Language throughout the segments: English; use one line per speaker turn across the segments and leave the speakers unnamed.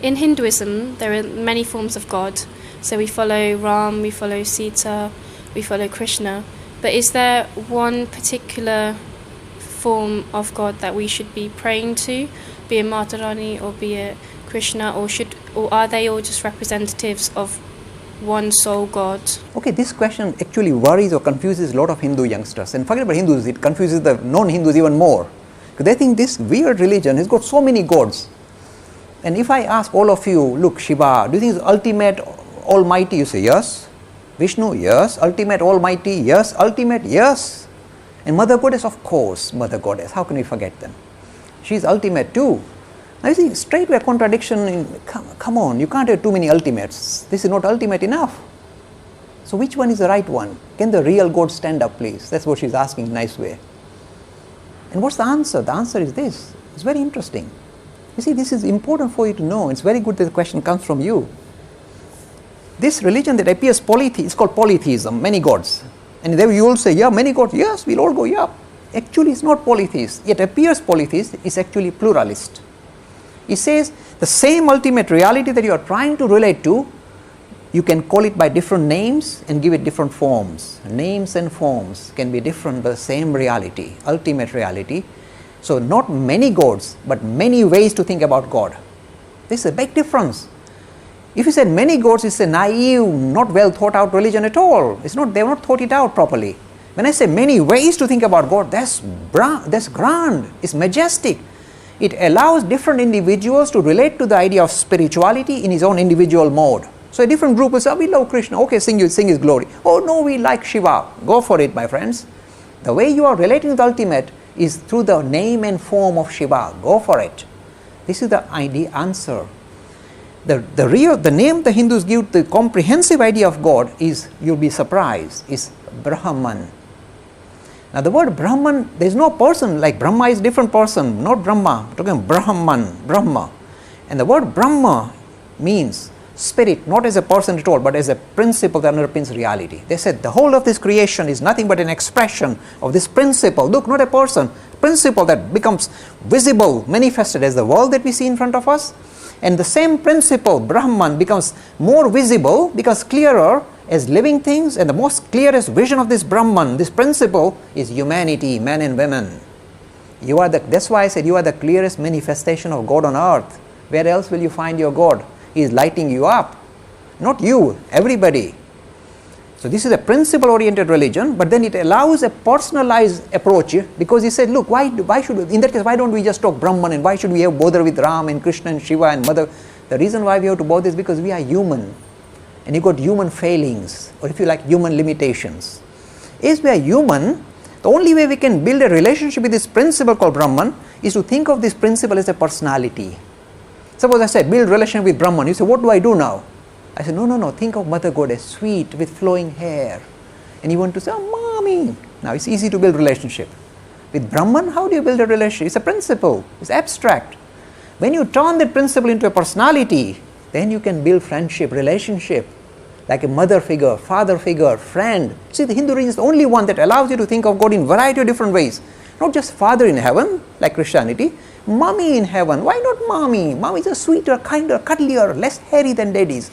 In Hinduism, there are many forms of God. So we follow Ram, we follow Sita, we follow Krishna. But is there one particular form of God that we should be praying to, be it Matarani or be it Krishna, or are they all just representatives of one sole God?
Okay, this question actually worries or confuses a lot of Hindu youngsters. And forget about Hindus, it confuses the non-Hindus even more. Because they think this weird religion has got so many gods. And if I ask all of you, look, Shiva, do you think is ultimate almighty? You say yes. Vishnu, yes. Ultimate almighty, yes. Ultimate, yes. And Mother Goddess, of course, Mother Goddess. How can we forget them? She is ultimate too. Now you see, straightway a contradiction. Come on, you can't have too many ultimates. This is not ultimate enough. So which one is the right one? Can the real God stand up, please? That's what she's asking in a nice way. And what's the answer? The answer is this. It's very interesting. You see, this is important for you to know. It's very good that the question comes from you. This religion that appears is called polytheism, many gods. And then you all say, yeah, many gods, yes, we'll all go, yeah. Actually, it's not polytheist. It appears polytheist, it's actually pluralist. It says the same ultimate reality that you are trying to relate to, you can call it by different names and give it different forms. Names and forms can be different, but the same reality, ultimate reality. So not many gods, but many ways to think about God. This is a big difference. If you said many gods, it's a naive, not well thought out religion at all. It's not, they have not thought it out properly. When I say many ways to think about God, that's grand, it's majestic. It allows different individuals to relate to the idea of spirituality in his own individual mode. So a different group will say, oh, we love Krishna, okay, sing his glory. Oh no, we like Shiva. Go for it, my friends. The way you are relating to the ultimate is through the name and form of Shiva. Go for it. This is the answer. The name the Hindus give the comprehensive idea of God is, you'll be surprised, is Brahman. Now the word Brahman, there is no person, like Brahma is different person, not Brahma. We're talking Brahman, Brahma. And the word Brahma means spirit, not as a person at all, but as a principle that underpins reality. They said the whole of this creation is nothing but an expression of this principle. Look, not a person, principle that becomes visible, manifested as the world that we see in front of us. And the same principle, Brahman, becomes more visible, becomes clearer as living things, and the most clearest vision of this Brahman, this principle, is humanity, men and women. That's why I said you are the clearest manifestation of God on earth. Where else will you find your God? He is lighting you up. Not you, everybody. So this is a principle-oriented religion, but then it allows a personalized approach, because he said, look, why should we, in that case, why don't we just talk Brahman, and why should we have bother with Ram and Krishna and Shiva and Mother? The reason why we have to bother is because we are human, and you got human failings, or if you like, human limitations. As we are human, the only way we can build a relationship with this principle called Brahman is to think of this principle as a personality. Suppose I said, build relation with Brahman. You say, what do I do now? I said, no, think of Mother Goddess, sweet, with flowing hair. And you want to say, oh, mommy. Now it's easy to build relationship. With Brahman, how do you build a relationship? It's a principle, it's abstract. When you turn that principle into a personality, then you can build friendship, relationship, like a mother figure, father figure, friend. See, the Hindu religion is the only one that allows you to think of God in a variety of different ways. Not just father in heaven, like Christianity, mommy in heaven. Why not mommy? Mommy is a sweeter, kinder, cuddlier, less hairy than daddies.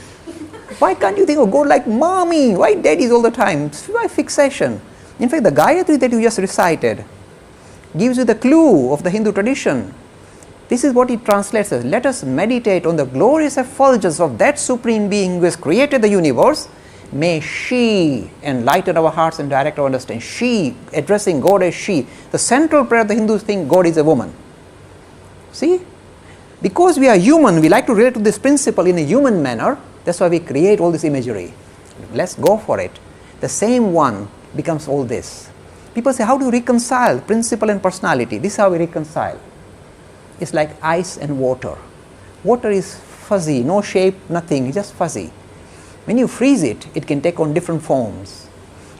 Why can't you think of God like mommy? Why daddies all the time? Why fixation? In fact, the Gayatri that you just recited gives you the clue of the Hindu tradition. This is what it translates as, let us meditate on the glorious effulgence of that Supreme Being who has created the universe. May she enlighten our hearts and direct our understanding. She, addressing God as she. The central prayer of the Hindus think God is a woman. See? Because we are human, we like to relate to this principle in a human manner. That's why we create all this imagery. Let's go for it. The same one becomes all this. People say, how do you reconcile principle and personality? This is how we reconcile. It's like ice and water. Water is fuzzy, no shape, nothing, it's just fuzzy. When you freeze it, it can take on different forms.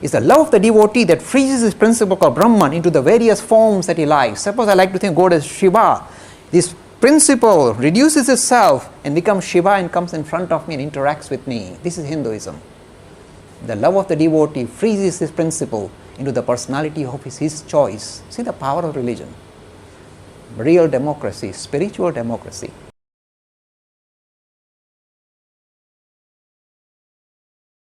It's the love of the devotee that freezes this principle called Brahman into the various forms that he likes. Suppose I like to think God as Shiva. This principle reduces itself and becomes Shiva and comes in front of me and interacts with me. This is Hinduism. The love of the devotee freezes this principle into the personality of his choice. See the power of religion. Real democracy, spiritual democracy.